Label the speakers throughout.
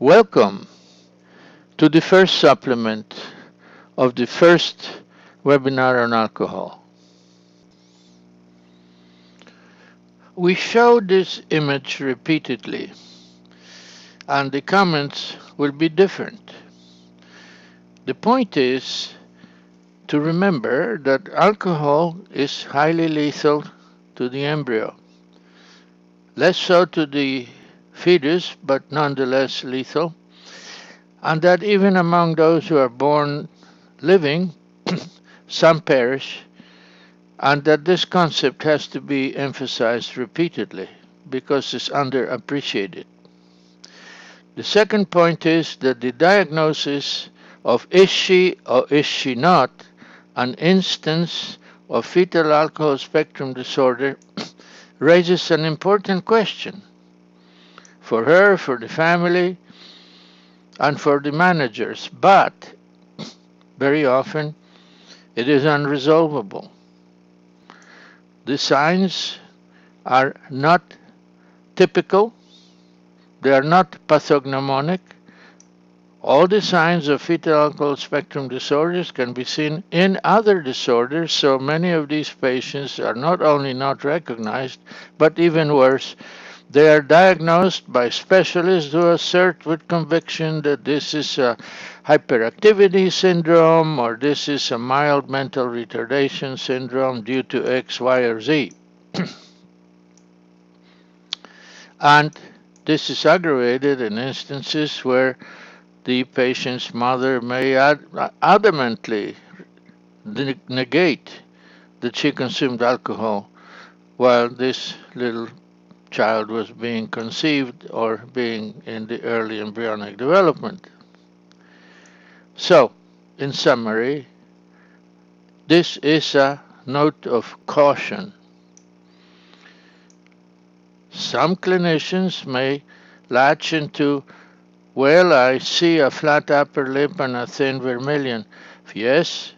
Speaker 1: Welcome to the first supplement of the first webinar on alcohol. We show this image repeatedly, and the comments will be different. The point is to remember that alcohol is highly lethal to the embryo. Less so to the fetus, but nonetheless lethal. And that even among those who are born living, some perish, and that this concept has to be emphasized repeatedly because it's underappreciated. The second point is that the diagnosis of is she or is she not an instance of fetal alcohol spectrum disorder raises an important question for her, for the family, and for the managers, but very often it is unresolvable. The signs are not typical, they are not pathognomonic. All the signs of fetal alcohol spectrum disorders can be seen in other disorders, so many of these patients are not only not recognized, but even worse, they are diagnosed by specialists who assert with conviction that this is a hyperactivity syndrome or this is a mild mental retardation syndrome due to X, Y, or Z. And this is aggravated in instances where the patient's mother may adamantly negate that she consumed alcohol while this little child was being conceived or being in the early embryonic development. So, in summary, this is a note of caution. Some clinicians may latch into, well, I see a flat upper lip and a thin vermilion. Yes,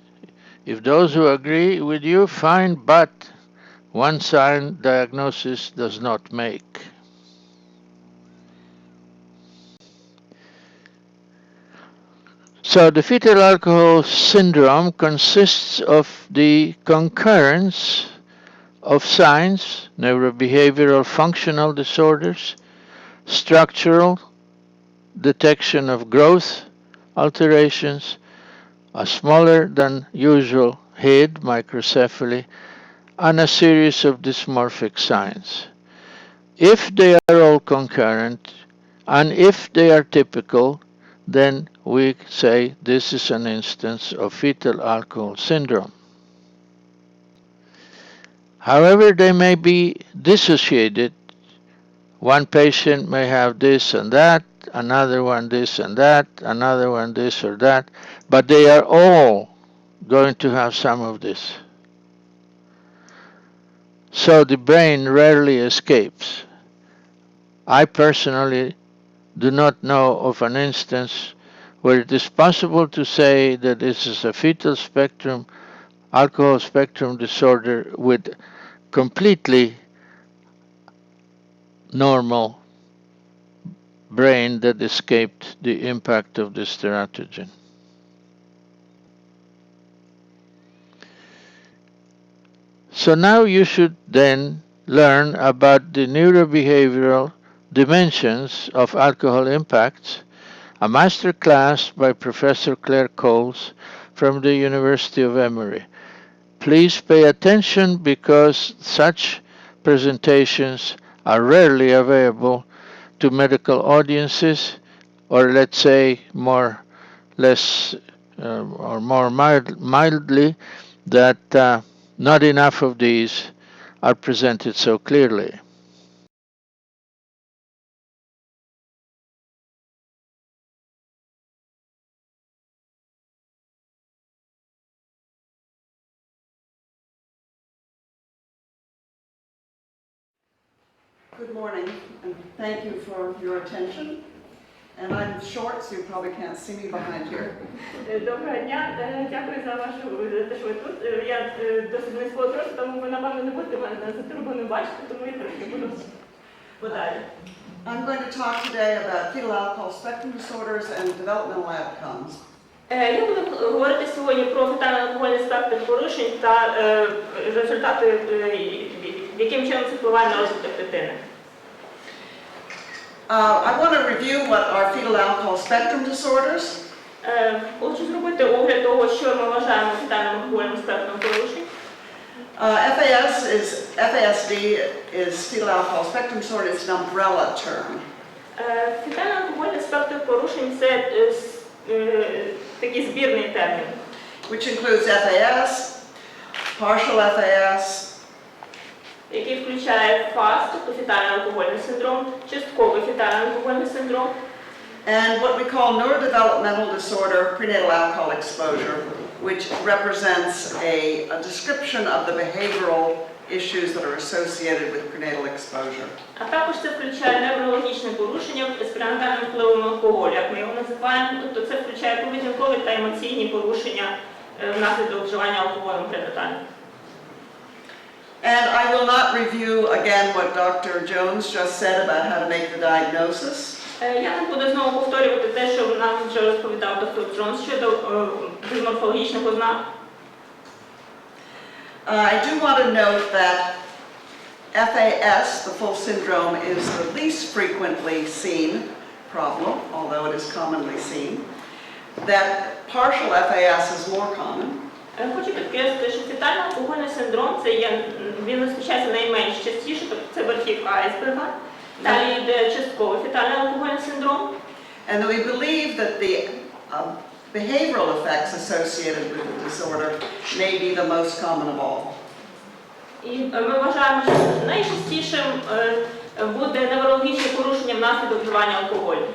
Speaker 1: if those who agree with you, fine, but one sign diagnosis does not make. So the fetal alcohol syndrome consists of the concurrence of signs, neurobehavioral functional disorders, structural detection of growth alterations, a smaller than usual head, microcephaly, and a series of dysmorphic signs. If they are all concurrent, and if they are typical, then we say this is an instance of fetal alcohol syndrome. However, they may be dissociated. One patient may have this and that, another one this and that, another one this or that, but they are all going to have some of this. So the brain rarely escapes. I personally do not know of an instance where it is possible to say that this is a fetal spectrum, alcohol spectrum disorder with completely normal brain that escaped the impact of this teratogen. So now you should then learn about the neurobehavioral dimensions of alcohol impacts, a master class by Professor Claire Coles from the University of Emory. Please pay attention because such presentations are rarely available to medical audiences, or let's say more mildly that not enough of these are presented so clearly.
Speaker 2: Good morning, and thank you for your attention. And I'm short, so you probably can't see me behind here.
Speaker 3: Доброго дня, дякую за те, що ви тут. Я досить низького зросту, тому ви, напевно, не будете мене за трубу не бачити, тому я трошки буду подалі.
Speaker 2: I'm going to talk today about fetal alcohol spectrum disorders and developmental outcomes.
Speaker 3: Я буду говорити сьогодні про фетально-алкогольний спектр порушень та результати, яким чином це впливає на розвиток дитини.
Speaker 2: I want to review what are fetal alcohol spectrum disorders.
Speaker 3: Хочу зробити огляд того, що ми вважаємо фетально-алкогольним спектром порушень.
Speaker 2: FASD is fetal alcohol spectrum disorder. It's an umbrella term.
Speaker 3: Фетально-алкогольний спектр порушень – це такий збірний термін.
Speaker 2: Which includes FAS, partial FAS,
Speaker 3: який включає ФАС, тобто фетально-алкогольний синдром, частковий фетально-алкогольний синдром,
Speaker 2: and what we call neurodevelopmental disorder, prenatal alcohol exposure, which represents a description of the behavioral issues that are associated with prenatal exposure.
Speaker 3: А також це включає неврологічне порушення з пренатальним впливом алкоголю, як ми його називаємо, тобто це включає поведінкові та емоційні порушення внаслідок вживання алкоголем пренатально.
Speaker 2: And I will not review again what Dr. Jones just said about how to make the diagnosis.
Speaker 3: Я не буду знову повторювати те, що нам вже розповідав доктор Джонс щодо дисморфологічних ознак.
Speaker 2: I do want to note that FAS, the full syndrome, is the least frequently seen problem, although it is commonly seen. That partial FAS is more common.
Speaker 3: Хочу підкреслити, що фетально-алкогольний синдром він зустрічається найменш частіше, тобто це верхівка айсберга. Далі йде частковий фетально-алкогольний синдром.
Speaker 2: And we believe that the behavioral effects associated with the disorder may be the most common of all.
Speaker 3: І ми вважаємо, що найчастішим буде неврологічне порушення внаслідок вживання алкоголю.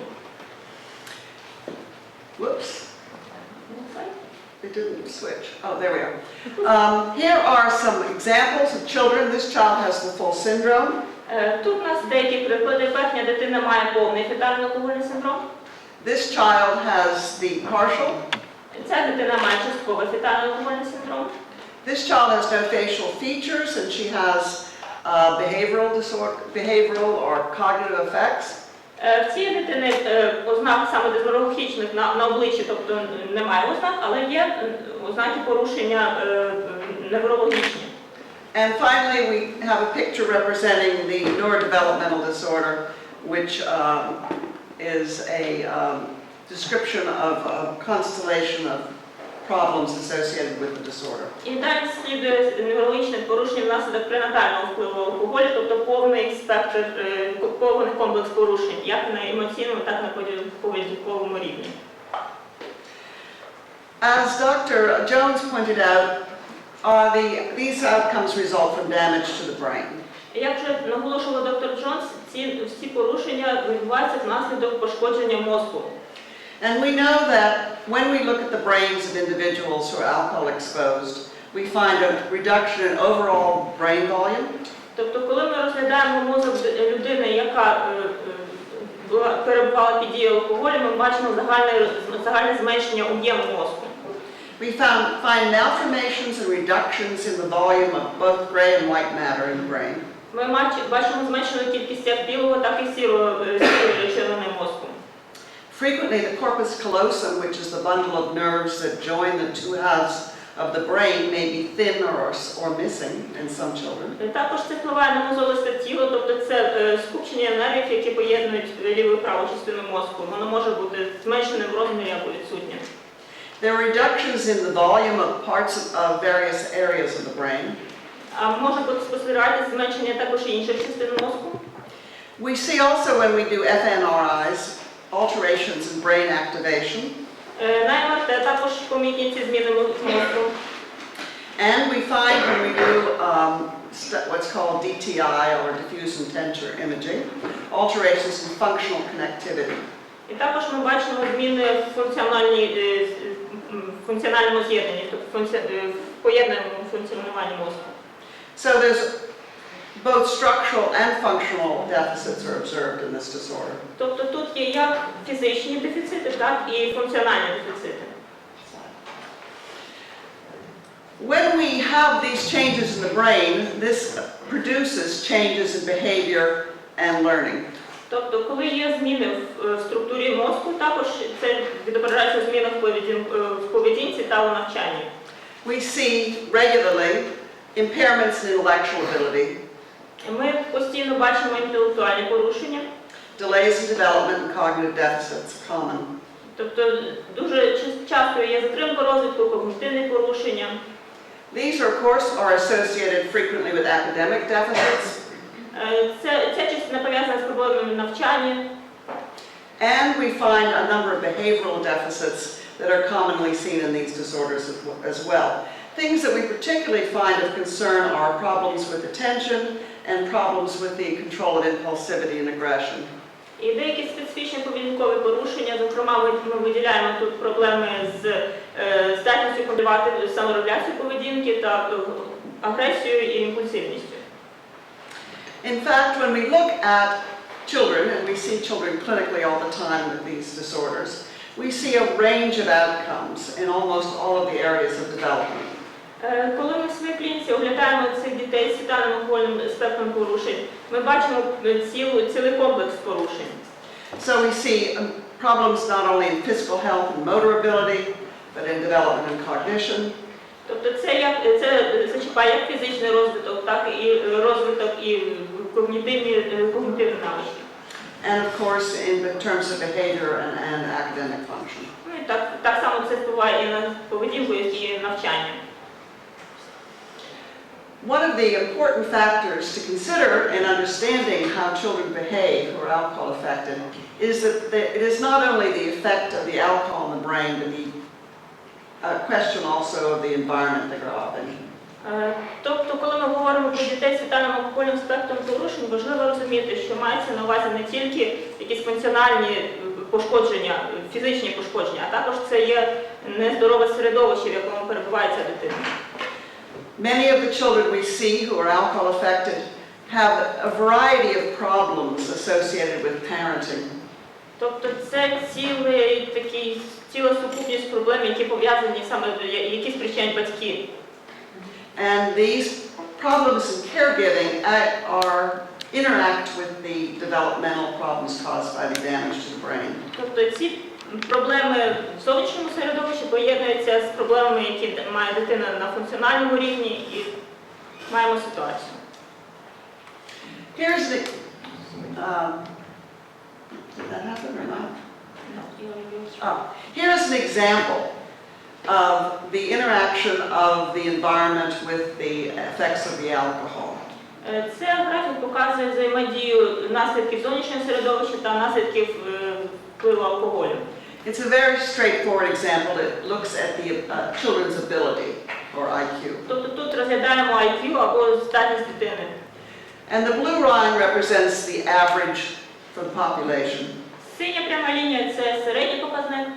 Speaker 2: Whoops. It didn't switch. Oh, there we are. Here are some examples of children. This child has the full syndrome.
Speaker 3: Тут у нас деякі приклади. Верхня дитина має повний фетально-алкогольний синдром.
Speaker 2: This child has the partial.
Speaker 3: Ця дитина має частковий фетально-алкогольний синдром.
Speaker 2: This child has no facial features and she has behavioral or cognitive effects.
Speaker 3: В цієї дитини ознак саме дисморфологічних на обличчі, тобто немає ознак, але є ознаки порушення неврологічні.
Speaker 2: And finally, we have a picture representing the neurodevelopmental disorder, which is a description of a constellation of problems associated with the disorder.
Speaker 3: І далі слідує неврологічне порушення внаслідок пренатального впливу алкоголю, тобто повний спектр, повний комплекс порушень, як на емоційному, так і на поведінковому рівні.
Speaker 2: As Dr. Jones pointed out, these outcomes result from damage to the brain.
Speaker 3: Як вже наголошував доктор Джонс, ці порушення відбуваються внаслідок пошкодження мозку.
Speaker 2: And we know that when we look at the brains of individuals who are alcohol exposed, we find a reduction in overall brain volume.
Speaker 3: Тобто, коли ми розглядаємо мозок людини, яка перебувала під дією алкоголю, ми бачимо загальне зменшення об'єму мозку.
Speaker 2: We find malformations and reductions in the volume of both gray and white matter in the brain.
Speaker 3: Ми бачимо зменшену кількість як білого, так і сірої речовини мозку.
Speaker 2: Frequently, the corpus callosum, which is the bundle of nerves that join the two halves of the brain, may be thin or missing in some children.
Speaker 3: Також це впливає на мозолисте тіло, тобто це скупчення нервів, які поєднують ліву і праву частину мозку. Воно може бути зменшене в розмірі або відсутнє.
Speaker 2: There are reductions in the volume of parts of various areas of the brain.
Speaker 3: А може бути спостерігати зменшення також інших частин мозку.
Speaker 2: We see also when we do fMRIs, alterations in brain activation.
Speaker 3: На МРТ також помітні ці зміни мозку.
Speaker 2: And we find when we do what's called DTI, or diffuse intention imaging, alterations in functional connectivity.
Speaker 3: І також ми бачимо зміни в функціональному з'єднанні, тобто в поєднаному функціонуванні мозку.
Speaker 2: So there's both structural and functional deficits are observed in this disorder.
Speaker 3: Тобто тут є як фізичні дефіцити, так і функціональні дефіцити.
Speaker 2: When we have these changes in the brain, this produces changes in behavior and learning.
Speaker 3: Тобто, коли є зміни в структурі мозку, також це відображається у змінах в поведінці та у навчанні.
Speaker 2: We see regularly impairments in intellectual ability,
Speaker 3: Ми постійно бачимо інтелектуальні порушення,
Speaker 2: delays in development and cognitive deficits are common.
Speaker 3: тобто дуже часто є затримка розвитку, когнітивні порушення.
Speaker 2: These, of course, are associated frequently with academic deficits,
Speaker 3: Ця частина пов'язана з проблемами навчання.
Speaker 2: and we find a number of behavioral deficits that are commonly seen in these disorders as well. Things that we particularly find of concern are problems with attention and problems with the control of impulsivity and aggression.
Speaker 3: І деякі специфічні поведінкові порушення, зокрема, ми виділяємо тут проблеми з здатністю контролювати саморегуляцію поведінки та агресією і імпульсивністю.
Speaker 2: In fact, when we look at children, and we see children clinically all the time with these disorders, we see a range of outcomes in almost all of the areas of development.
Speaker 3: Коли ми в своїй клініці оглядаємо цих дітей з фетальним алкогольним спектром порушень, ми бачимо цілий комплекс порушень.
Speaker 2: So we see problems not only in physical health and motor ability, but in development and cognition.
Speaker 3: Тобто це зачіпає як фізичний розвиток, так і розвиток і когнітивні навички.
Speaker 2: And of course, in terms of behavior and academic function.
Speaker 3: Ну, і так само це впливає і на поведінку, і навчання.
Speaker 2: One of the important factors to consider in understanding how children behave who are alcohol affected is that it is not only the effect of the alcohol in the brain, but the question also of the environment they grow up in.
Speaker 3: Тобто, коли ми говоримо про дітей з фетальним алкогольним спектром порушень, важливо розуміти, що мається на увазі не тільки якісь функціональні пошкодження, фізичні пошкодження, а також це є нездорове середовище, в якому перебуває ця дитина.
Speaker 2: Many of the children we see who are alcohol affected have a variety of problems associated with parenting.
Speaker 3: Тобто це ціла сукупність проблем, які пов'язані саме, які спричиняють батьки.
Speaker 2: And these problems in caregiving interact with the developmental problems caused by the damage to the brain.
Speaker 3: Тобто ці проблеми в зовнішньому середовищі поєднуються з проблемами, які має дитина на функціональному рівні, і маємо ситуацію.
Speaker 2: Here's the, did that happen or not? Here's an example of the interaction of the environment with the effects of the alcohol.
Speaker 3: Це графік показує взаємодію наслідків зовнішнього середовища та наслідків впливу алкоголю.
Speaker 2: It's a very straightforward example. It looks at the children's ability, or IQ.
Speaker 3: Тобто тут розглядаємо IQ або здатність дитини.
Speaker 2: And the blue line represents the average for the population.
Speaker 3: Синя пряма лінія – це середній показник.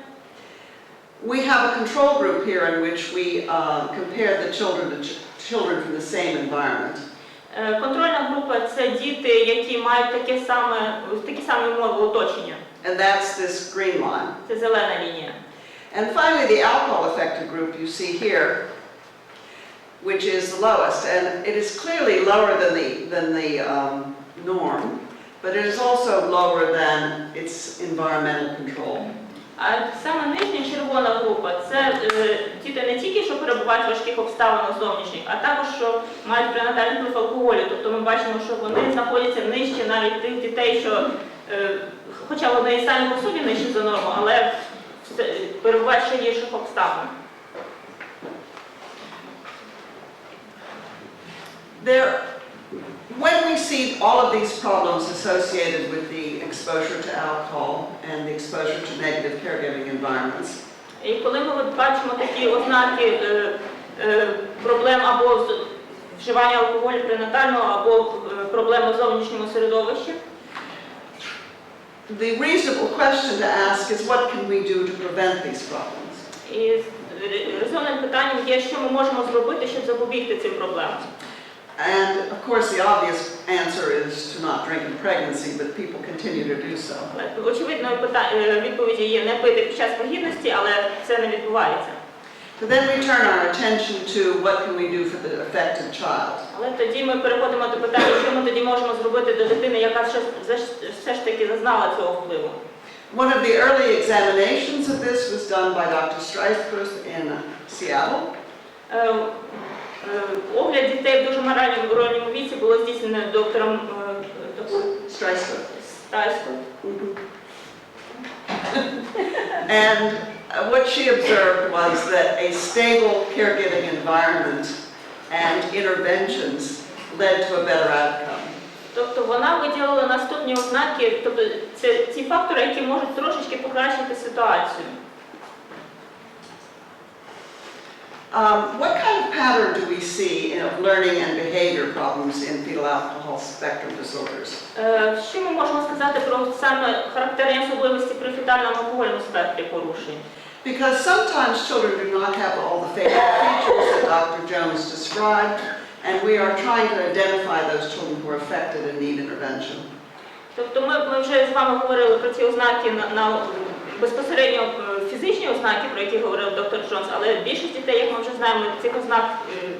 Speaker 2: We have a control group here in which we compare the children from the same environment.
Speaker 3: Контрольна група – це діти, які мають такі самі умови оточення.
Speaker 2: And that's this green line.
Speaker 3: Це зелена лінія.
Speaker 2: And finally, the alcohol-affected group you see here, which is the lowest. And it is clearly lower than the norm, but it is also lower than its environmental control.
Speaker 3: А саме нижня червона група – це діти не тільки, що перебувають в важких обставинах зовнішніх, а також, що мають пренатальний вплив алкоголю. Тобто ми бачимо, що вони знаходяться нижче навіть тих дітей, що, хоча вони і самі по собі нижче за норму, але перебувають ще гірших обставин.
Speaker 2: When we see all of these problems associated with the exposure to alcohol and the exposure to negative caregiving environments,
Speaker 3: І коли ми бачимо такі ознаки проблем або вживання алкоголю пренатального, або проблеми в зовнішньому середовищі,
Speaker 2: the reasonable question to ask is what can we do to prevent these problems?
Speaker 3: і резонним питанням є, що ми можемо зробити, щоб запобігти цим проблемам.
Speaker 2: And of course the obvious answer is to not drink in pregnancy, but people continue to do so.
Speaker 3: Очевидно, відповіді є не пити під час вагітності, але це не відбувається.
Speaker 2: So then we turn our attention to what can we do for the affected child.
Speaker 3: Але тоді ми переходимо до питання, що ми тоді можемо зробити до дитини, яка все ж таки зазнала цього впливу.
Speaker 2: One of the early examinations of this was done by Dr. Streisfuss in Seattle.
Speaker 3: Огляд дітей в дуже ранньому віці було здійснено доктором
Speaker 2: Streisfuss. And what she observed was that a stable caregiving environment and interventions led to a better outcome.
Speaker 3: Тобто вона виділила наступні ознаки, тобто це ті фактори, які можуть трошечки покращити ситуацію.
Speaker 2: What kind of pattern do we see of learning and behavior problems in fetal alcohol spectrum disorders?
Speaker 3: Що ми можемо сказати про саме характерні особливості при фетальному алкогольному спектрі порушень?
Speaker 2: Because sometimes children do not have all the fatal features that Dr. Jones described, and we are trying to identify those children who are affected and need intervention.
Speaker 3: Тобто ми вже з вами говорили про ці ознаки на безпосередньо фізичні ознаки, про які говорив доктор Джонс, але більшість дітей, як ми вже знаємо, цих ознак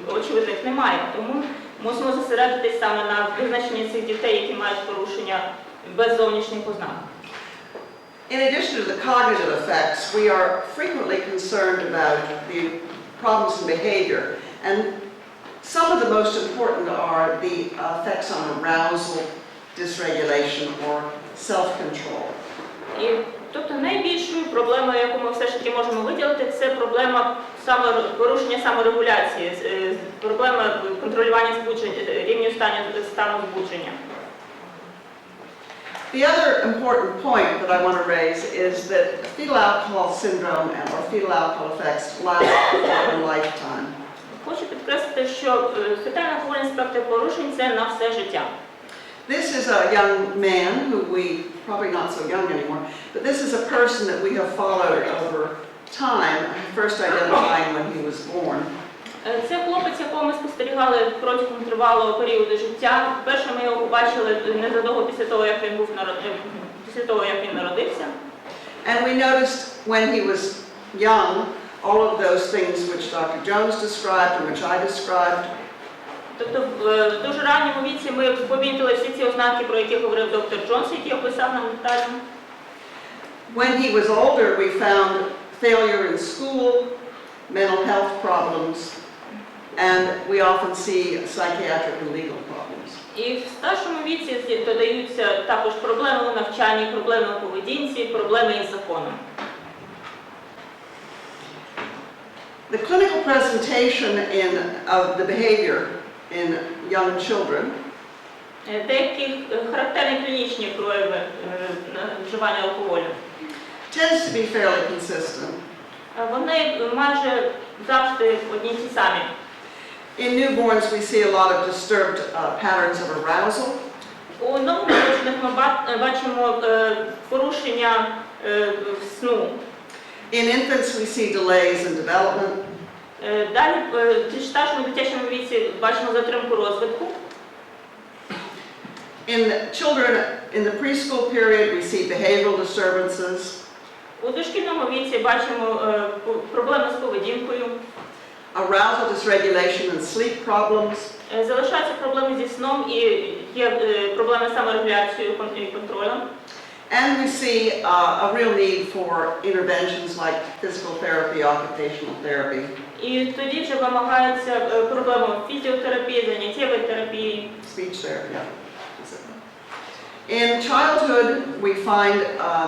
Speaker 3: очевидних немає. Тому мусимо зосередитись саме на визначенні цих дітей, які мають порушення без зовнішніх ознак.
Speaker 2: In addition to the cognitive effects, we are frequently concerned about the problems in behavior. And some of the most important are the effects on arousal, dysregulation, or self-control.
Speaker 3: Тобто найбільшою проблемою, яку ми все ж таки можемо виділити, це проблема порушення саморегуляції, проблема контролювання рівню стану збудження.
Speaker 2: The other important point that I want to raise is that fetal alcohol syndrome or fetal alcohol effects last for a lifetime.
Speaker 3: Хочу підкреслити, що фетальний алкогольний спектр порушень – це на все життя.
Speaker 2: This is a young man who probably not so young anymore, but this is a person that we have followed over time, first identifying when he was born.
Speaker 3: Це хлопець, якого ми спостерігали протягом тривалого періоду життя. Перше ми його побачили незадовго після того, як він народився.
Speaker 2: And we noticed when he was young all of those things which Dr. Jones described and which I described.
Speaker 3: Тобто в дуже ранньому віці ми помітили всі ці ознаки, про які говорив доктор Джонс, які описав нам детально.
Speaker 2: When he was older, we found failure in school, mental health problems, and we often see psychiatric and legal problems.
Speaker 3: І в старшому віці додаються також проблеми у навчанні, проблеми у поведінці, проблеми із законом.
Speaker 2: The clinical presentation of the behavior in young children
Speaker 3: Деякі характерні клінічні прояви вживання алкоголю.
Speaker 2: Tends to be fairly consistent.
Speaker 3: Вони майже завжди одні ті самі.
Speaker 2: In newborns, we see a lot of disturbed patterns of arousal.
Speaker 3: У новонароджених ми бачимо порушення сну.
Speaker 2: In infants, we see delays in development.
Speaker 3: Далі в старшому дитячому віці бачимо затримку розвитку.
Speaker 2: In children in the preschool period, we see behavioral disturbances.
Speaker 3: У дошкільному віці бачимо проблеми з поведінкою.
Speaker 2: Arousal dysregulation and sleep problems.
Speaker 3: Залишаються проблеми зі сном і є проблеми з саморегуляцією і контролем.
Speaker 2: And we see a real need for interventions like physical therapy, occupational therapy.
Speaker 3: І тоді вже вимагається проблема фізіотерапії, заняттєвої терапії.
Speaker 2: Speech therapy, yeah. In childhood, we find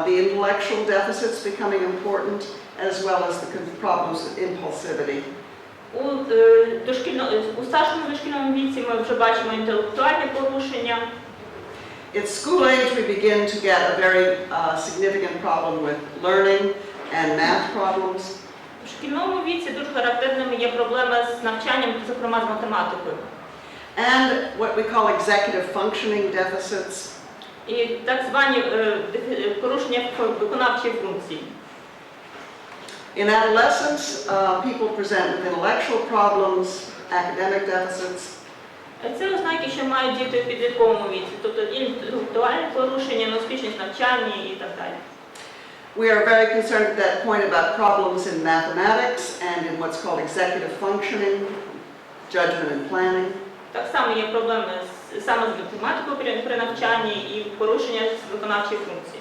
Speaker 2: the intellectual deficits becoming important, as well as the problems with impulsivity.
Speaker 3: У старшому дошкільному віці ми вже бачимо інтелектуальні порушення.
Speaker 2: At school age, we begin to get a very significant problem with learning and math problems.
Speaker 3: У шкільному віці дуже характерними є проблеми з навчанням, зокрема з математикою.
Speaker 2: And what we call executive functioning deficits.
Speaker 3: І так звані порушення виконавчої функції.
Speaker 2: In adolescence, people present with intellectual problems, academic deficits.
Speaker 3: Це ознаки, що мають діти в підлітковому віці, тобто інтелектуальні порушення, неуспішність навчання і так далі.
Speaker 2: We are very concerned at that point about problems in mathematics and in what's called executive functioning, judgment and planning.
Speaker 3: Так само є проблеми саме з математикою при навчанні і порушення виконавчих функцій.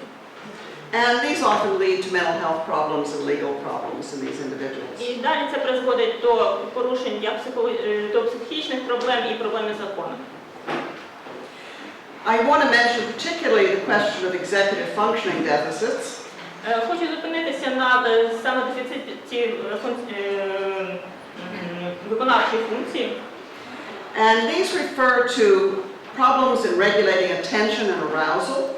Speaker 2: And these often lead to mental health problems and legal problems in these individuals.
Speaker 3: І далі це призводить до порушень до психічних проблем і проблем із законом.
Speaker 2: I want to mention particularly the question of executive functioning deficits.
Speaker 3: Хочу зупинитися на саме дефіциті виконавчих функцій.
Speaker 2: And these refer to problems in regulating attention and arousal.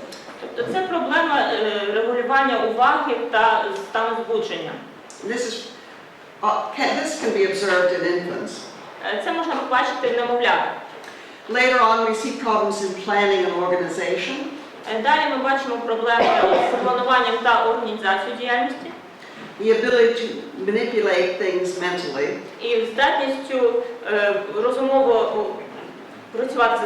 Speaker 3: Тобто це проблема регулювання уваги та стану збудження.
Speaker 2: This can be observed in infants.
Speaker 3: Це можна побачити в немовлятах.
Speaker 2: Later on, we see problems in planning and organization.
Speaker 3: Далі ми бачимо проблеми з плануванням та організацією діяльності.
Speaker 2: The ability to manipulate things mentally.
Speaker 3: І здатністю розумово працювати,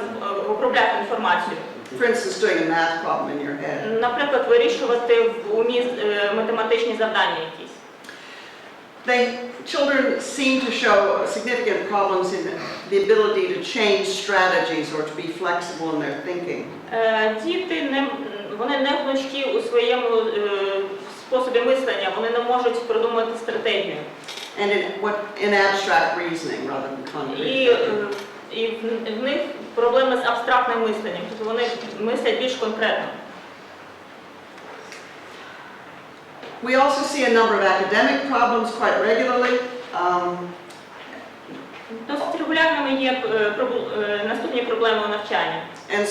Speaker 3: обробляти інформацію.
Speaker 2: For instance, doing a math problem in your head.
Speaker 3: Наприклад, вирішувати в умі математичні завдання якісь.
Speaker 2: Children seem to show significant problems in the ability to change strategies or to be flexible in their thinking.
Speaker 3: Діти вони не гнучкі у своєму способі мислення, вони не можуть продумати стратегію.
Speaker 2: And in abstract reasoning rather than concrete.
Speaker 3: І в них проблеми з абстрактним мисленням, тобто вони мислять більш конкретно.
Speaker 2: We also see a number of academic problems quite regularly.
Speaker 3: Досить регулярними є наступні проблеми у навчанні.
Speaker 2: And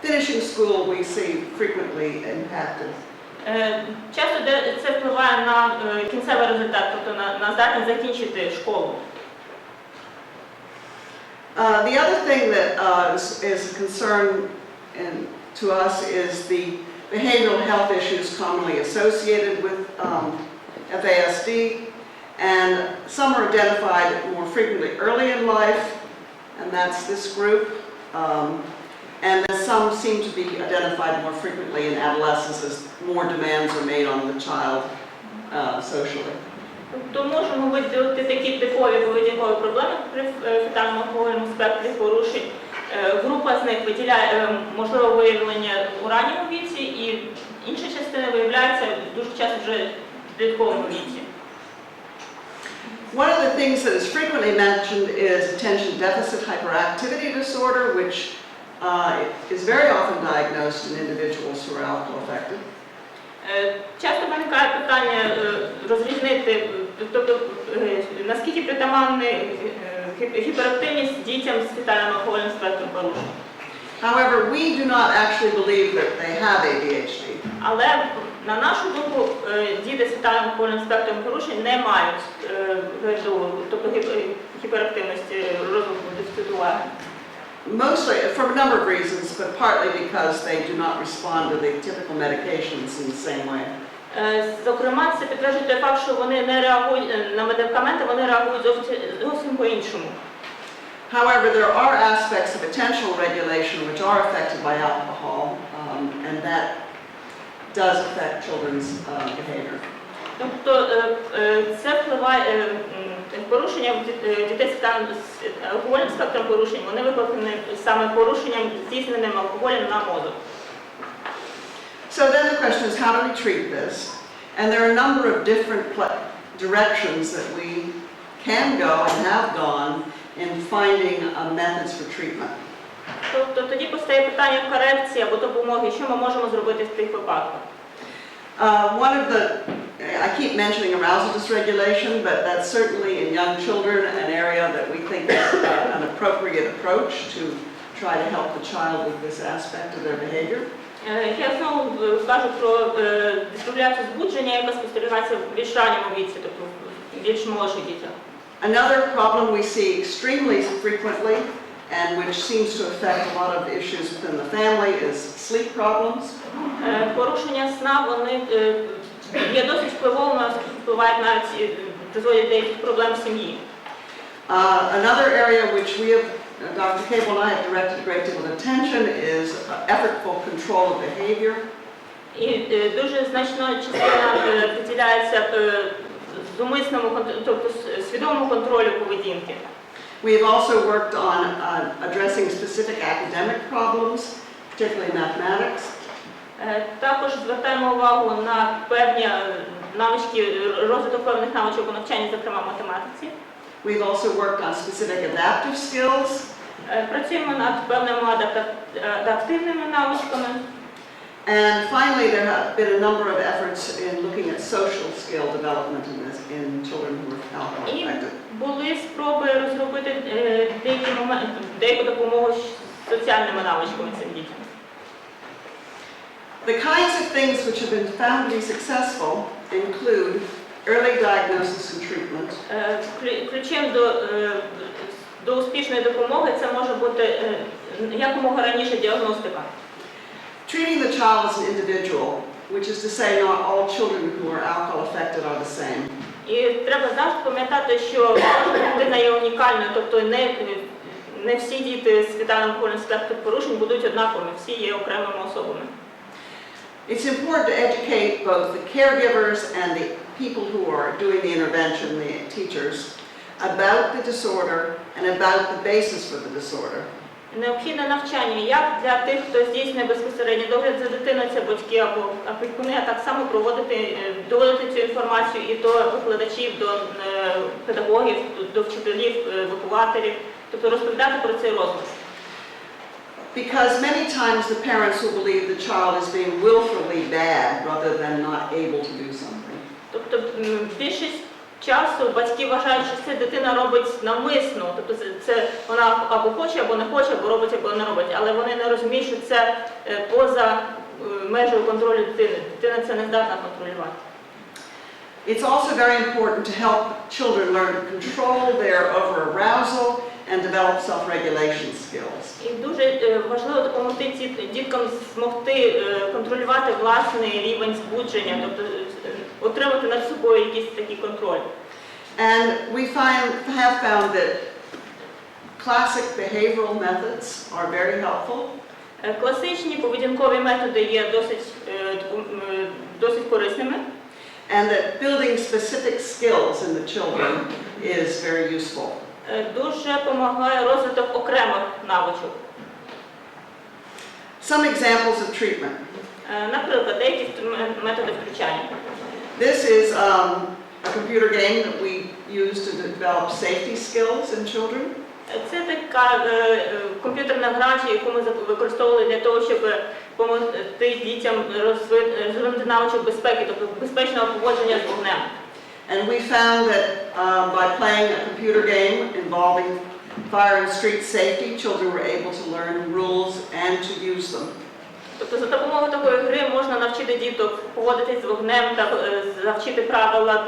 Speaker 2: finishing school we see frequently impacted.
Speaker 3: Часто це впливає на кінцевий результат, тобто на здатність закінчити школу.
Speaker 2: The other thing that is a concern to us is the behavioral health issues commonly associated with FASD, and some are identified more frequently early in life, and that's this group, and then some seem to be identified more frequently in adolescence as more demands are made on the child socially.
Speaker 3: Тобто можемо виділити такі типові поведінкові проблеми при фетальному алкогольному спектрі порушень. Група з них виділяє можливе виявлення у ранньому віці, і інша частина виявляється дуже часто вже в підлітковому віці.
Speaker 2: One of the things that is frequently mentioned is attention deficit hyperactivity disorder, which is very often diagnosed in individuals who are alcohol affected.
Speaker 3: Часто виникає питання розрізнити, тобто наскільки притаманна гіперактивність дітям з фетальним алкогольним спектром порушень.
Speaker 2: However, we do not actually believe that they have ADHD.
Speaker 3: Але на нашу думку, діти з фетальним алкогольним спектром порушень не мають тобто гіперактивності розвитку дефіциту уваги.
Speaker 2: Mostly for a number of reasons, but partly because they do not respond to the typical medications in the same way.
Speaker 3: Зокрема, це підтверджує той факт, що вони не реагують на медикаменти, вони реагують зовсім по-іншому.
Speaker 2: However, there are aspects of attentional regulation which are affected by alcohol, and that does affect children's behavior.
Speaker 3: Тобто це впливає, порушення дітей з алкогольним спектром порушень, вони викликані саме порушенням, здійсненим алкоголем на мозок.
Speaker 2: So then the question is, how do we treat this? And there are a number of different directions that we can go and have gone in finding methods for treatment.
Speaker 3: Тобто тоді постає питання корекції або допомоги, що ми можемо зробити в тих випадках.
Speaker 2: I keep mentioning arousal dysregulation, but that's certainly in young children an area that we think is an appropriate approach to try to help the child with this aspect of their behavior.
Speaker 3: Я знову кажу про дисрегуляцію збудження, яка спостерігається в більш ранньому віці, тобто в більш молодших дітях.
Speaker 2: Another problem we see extremely frequently and which seems to affect a lot of issues within the family is sleep problems.
Speaker 3: Порушення сна, вони є досить впливовими, впливають навіть, призводять деяких проблем в сім'ї.
Speaker 2: Another area which we have, Dr. Cable and I have directed a great deal of attention is effortful control of behavior.
Speaker 3: І дуже значна частина приділяється зумисному, тобто свідомому контролю поведінки.
Speaker 2: We have also worked on addressing specific academic problems, particularly mathematics.
Speaker 3: Також звертаємо увагу на певні навички, розвиток певних навичок у навчанні, зокрема в математиці.
Speaker 2: We've also worked on specific adaptive skills.
Speaker 3: Працюємо над певними адаптивними навичками.
Speaker 2: And finally, there have been a number of efforts in looking at social skill development in children who are alcohol
Speaker 3: І
Speaker 2: affected.
Speaker 3: були спроби розробити деяку допомогу з соціальними навичками цим дітям.
Speaker 2: The kinds of things which have been found to be successful include early diagnosis and treatment,
Speaker 3: Ключем до успішної допомоги це може бути якомога раніше діагностика.
Speaker 2: treating the child as an individual, which is to say not all children who are alcohol affected are the same.
Speaker 3: І треба завжди пам'ятати, що кожна людина є унікальною, тобто не всі діти з фетальним алкогольним спектром порушень будуть однаковими, всі є окремими особами.
Speaker 2: It's important to educate both the caregivers and the people who are doing the intervention, the teachers, about the disorder and about the basis for the disorder.
Speaker 3: Необхідне навчання як для тих, хто здійснює безпосередній догляд за дитиною, це батьки або опікуни, а так само доводити цю інформацію і до викладачів, до педагогів, до вчителів, вихователів, тобто розповідати про цей розголос.
Speaker 2: Because many times the parents will believe the child is being willfully bad rather than not able to do something.
Speaker 3: Тобто більшість часу батьки вважають, що це дитина робить навмисно, тобто це вона або хоче, або не хоче, або робить, або не робить, але вони не розуміють, що це поза межею контролю дитини. Дитина це не здатна контролювати.
Speaker 2: It's also very important to help children learn to control their over-arousal and develop self-regulation skills.
Speaker 3: І дуже важливо допомогти діткам змогти контролювати власний рівень збудження, тобто отримати над собою якийсь такий контроль.
Speaker 2: And we have found that classic behavioral methods are very helpful.
Speaker 3: Класичні поведінкові методи є досить корисними.
Speaker 2: And that building specific skills in the children is very useful.
Speaker 3: Дуже допомагає розвиток окремих навичок.
Speaker 2: Some examples of treatment.
Speaker 3: Наприклад, деякі методи включання.
Speaker 2: This is a computer game that we use to develop safety skills in children.
Speaker 3: Це така комп'ютерна гра, яку ми використовували для того, щоб допомогти дітям розвинути навичок безпеки, тобто безпечного поводження з вогнем.
Speaker 2: And we found that by playing a computer game involving fire and street safety, children were able to learn rules and to use them.
Speaker 3: Тобто за допомогою такої гри можна навчити діток поводитись з вогнем та навчити правила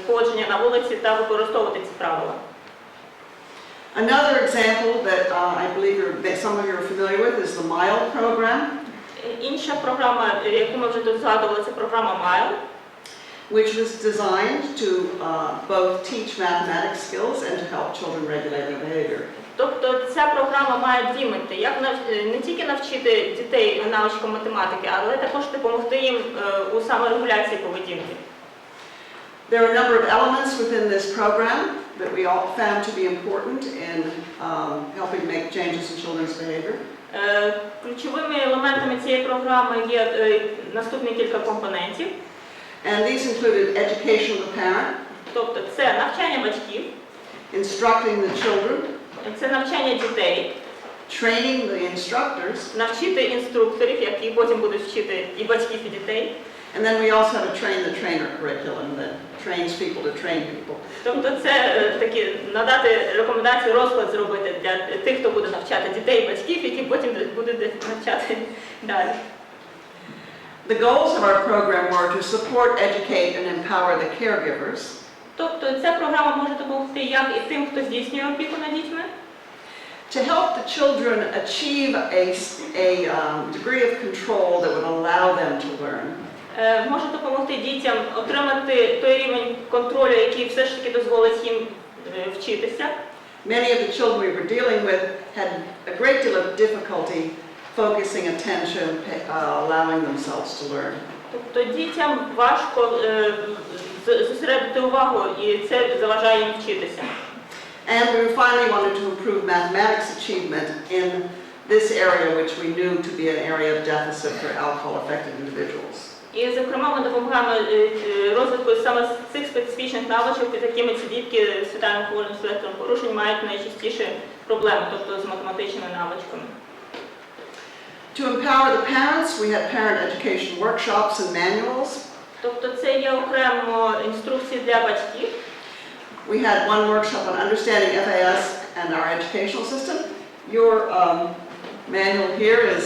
Speaker 3: поводження на вулиці та використовувати ці правила.
Speaker 2: Another example that I believe some of you are familiar with is the MILE program.
Speaker 3: Інша програма, яку ми вже тут згадували, це програма MILE,
Speaker 2: which was designed to both teach mathematics skills and to help children regulate their behavior.
Speaker 3: Тобто ця програма має дві мети, як не тільки навчити дітей навичкам математики, але також допомогти їм у саморегуляції поведінки.
Speaker 2: There are a number of elements within this program that we all found to be important in helping make changes in children's behavior.
Speaker 3: Ключовими елементами цієї програми є наступні кілька компонентів.
Speaker 2: And these included education of the parent,
Speaker 3: Тобто це навчання батьків,
Speaker 2: instructing the children,
Speaker 3: це навчання дітей,
Speaker 2: training the instructors,
Speaker 3: навчити інструкторів, які потім будуть вчити і батьків, і дітей.
Speaker 2: and then we also have a train the trainer curriculum that trains people to train people.
Speaker 3: Тобто це такі надати рекомендації, розклад зробити для тих, хто буде навчати дітей і батьків, які потім будуть навчати далі.
Speaker 2: The goals of our program were to support, educate, and empower the caregivers.
Speaker 3: Тобто ця програма може допомогти як і тим, хто здійснює опіку над дітьми,
Speaker 2: To help the children achieve a degree of control that would allow them to learn.
Speaker 3: Може допомогти дітям отримати той рівень контролю, який все ж таки дозволить їм вчитися.
Speaker 2: Many of the children we were dealing with had a great deal of difficulty focusing attention, allowing themselves to learn.
Speaker 3: Тобто дітям важко зосередити увагу, і це заважає їм вчитися.
Speaker 2: And we finally wanted to improve mathematics achievement in this area, which we knew to be an area of deficit for alcohol-affected individuals.
Speaker 3: І, зокрема, ми допомагаємо розвитку саме цих специфічних навичок, з якими ці дітки з фетальним алкогольним спектром порушень мають найчастіше проблеми, тобто з математичними навичками.
Speaker 2: To empower the parents, we had parent education workshops and manuals.
Speaker 3: Тобто це є окремо інструкції для батьків.
Speaker 2: We had one workshop on understanding FAS and our educational system. Your manual here is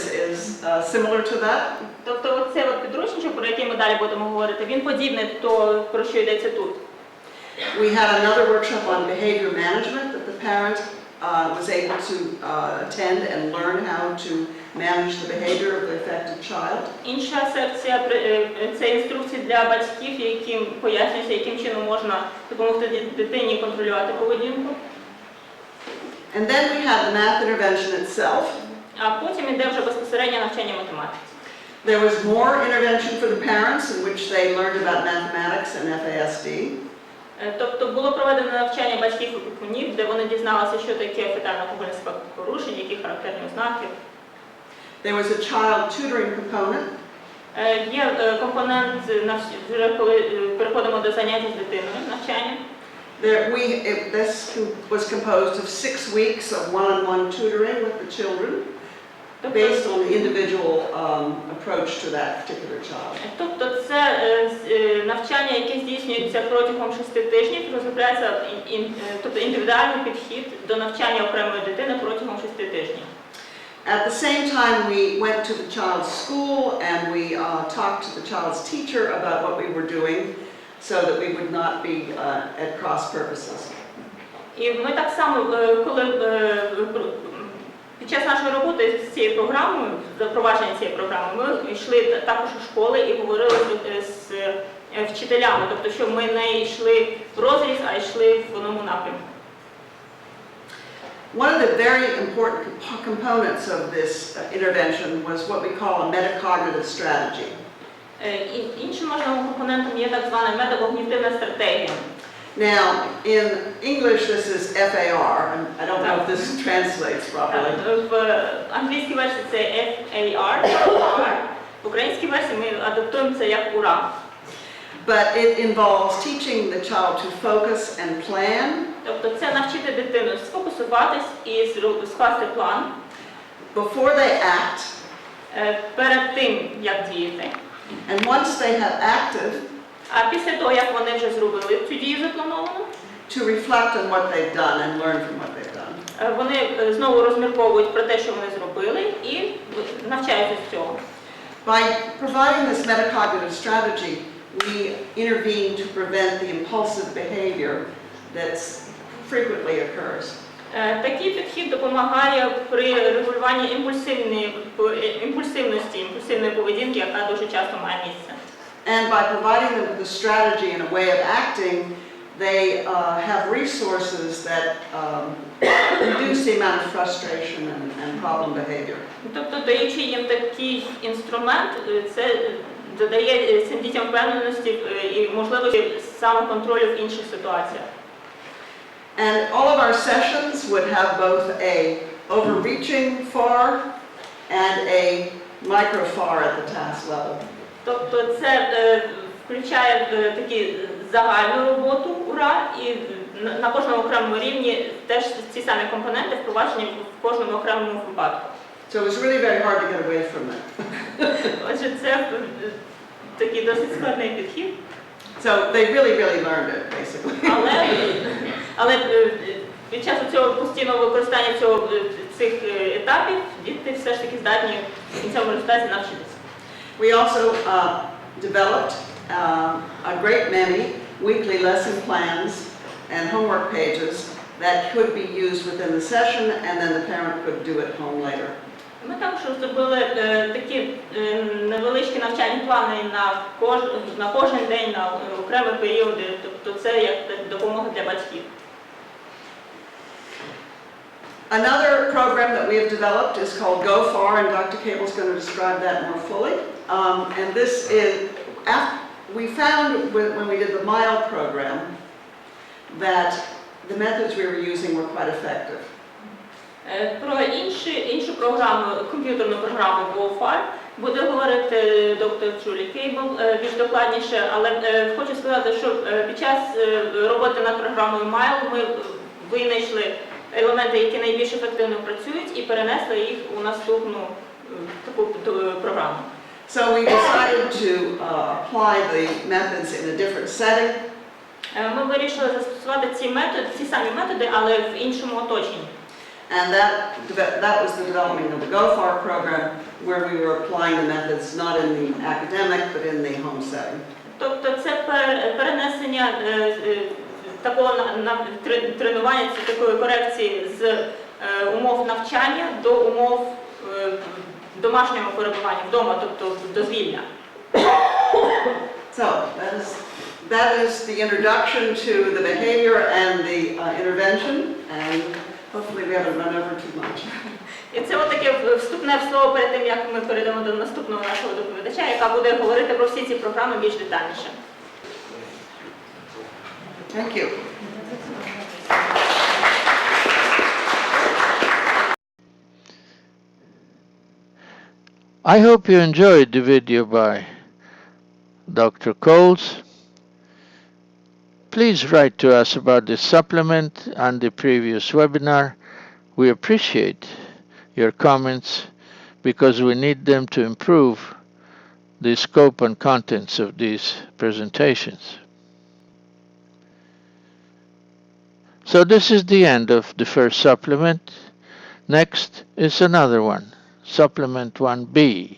Speaker 2: similar to that.
Speaker 3: Тобто оцей підручничок, про який ми далі будемо говорити, він подібний до того, про що йдеться тут.
Speaker 2: We had another workshop on behavior management that the parent was able to attend and learn how to manage the behavior of the affected child.
Speaker 3: Інша секція – це інструкції для батьків, яким пояснюється, яким чином можна допомогти дитині контролювати поведінку.
Speaker 2: And then we had the math intervention itself.
Speaker 3: А потім іде вже безпосередньо навчання математики.
Speaker 2: There was more intervention for the parents in which they learned about mathematics and FASD.
Speaker 3: Тобто було проведено навчання батьків і опікунів, де вони дізналися, що таке фетально-алкогольний спектр порушень, які характерні ознаки.
Speaker 2: There was a child tutoring component.
Speaker 3: Є компонент, вже коли переходимо до заняття з дитиною, навчання.
Speaker 2: This was composed of 6 weeks of one-on-one tutoring with the children, based on the individual approach to that particular child.
Speaker 3: Тобто це навчання, яке здійснюється протягом 6 тижнів, розробляється тобто індивідуальний підхід до навчання окремої дитини протягом 6 тижнів.
Speaker 2: At the same time, we went to the child's school and we talked to the child's teacher about what we were doing so that we would not be at cross purposes.
Speaker 3: І ми так само, коли під час нашої роботи з цією програмою, запровадження цієї програми, ми йшли також у школи і говорили з вчителями, тобто, що ми не йшли в розріз, а йшли в одному напрямку.
Speaker 2: One of the very important components of this intervention was what we call a metacognitive strategy.
Speaker 3: Іншим важливим компонентом є так звана метакогнітивна стратегія.
Speaker 2: Now, in English, this is FAR, and I don't know if this translates properly.
Speaker 3: В англійській версії це FAR, в українській версії ми адаптуємо це як УРА.
Speaker 2: But it involves teaching the child to focus and plan.
Speaker 3: Тобто це навчити дитину сфокусуватись і скласти план.
Speaker 2: Before they act.
Speaker 3: Перед тим, як діяти.
Speaker 2: And once they have acted.
Speaker 3: А після того, як вони вже зробили цю дію заплановану,
Speaker 2: to reflect on what they've done and learn from what they've done.
Speaker 3: Вони знову розмірковують про те, що вони зробили, і навчаються з цього.
Speaker 2: By providing this metacognitive strategy, we intervene to prevent the impulsive behavior that frequently occurs.
Speaker 3: Такий підхід допомагає при регулюванні імпульсивної поведінки, яка дуже часто має місце.
Speaker 2: And by providing them with a strategy and a way of acting, they have resources that reduce the amount of frustration and problem behavior.
Speaker 3: Тобто, даючи їм такий інструмент, це додає цим дітям впевненості і можливості самоконтролю в інших ситуаціях.
Speaker 2: And all of our sessions would have both a overreaching FAR and a micro FAR at the task level.
Speaker 3: Тобто це включає такі загальну роботу УРА і на кожному окремому рівні теж ці самі компоненти впроваджені в кожному окремому випадку.
Speaker 2: So it was really very hard to get away from that.
Speaker 3: Отже, це такий досить складний підхід.
Speaker 2: So they really learned it, basically.
Speaker 3: Але під час цього постійного використання цих етапів діти все ж таки здатні в кінцевому результаті навчитися.
Speaker 2: We also developed a great many weekly lesson plans and homework pages that could be used within the session and then the parent could do it home later.
Speaker 3: Ми також зробили такі невеличкі навчальні плани на кожен день, на окремі періоди, тобто це як допомога для батьків.
Speaker 2: Another program that we have developed is called Go Far, and Dr. Cable's going to describe that more fully. And this is, we found when we did the MILE program that the methods we were using were quite effective.
Speaker 3: Про іншу програму, комп'ютерну програму GoFar буде говорити доктор Джулі Кейбл більш докладніше, але хочу сказати, що під час роботи над програмою MILE ми винайшли елементи, які найбільш ефективно працюють, і перенесли їх у наступну таку програму.
Speaker 2: So we decided to apply the methods in a different setting.
Speaker 3: Ми вирішили застосувати ці самі методи, але в іншому оточенні.
Speaker 2: And that was the development of the GoFar program, where we were applying the methods not in the academic, but in the home setting.
Speaker 3: Тобто це перенесення такого тренування, такої корекції з умов навчання до умов домашнього перебування вдома, тобто дозвілля.
Speaker 2: So that is the introduction to the behavior and the intervention, and hopefully we haven't run over too much.
Speaker 3: І це таке вступне слово перед тим, як ми перейдемо до наступного нашого доповідача, яка буде говорити про всі ці програми більш детальніше.
Speaker 2: Thank you.
Speaker 1: I hope you enjoyed the video by Dr. Coles. Please write to us about this supplement and the previous webinar. We appreciate your comments because we need them to improve the scope and contents of these presentations. So this is the end of the first supplement. Next is another one, Supplement 1B.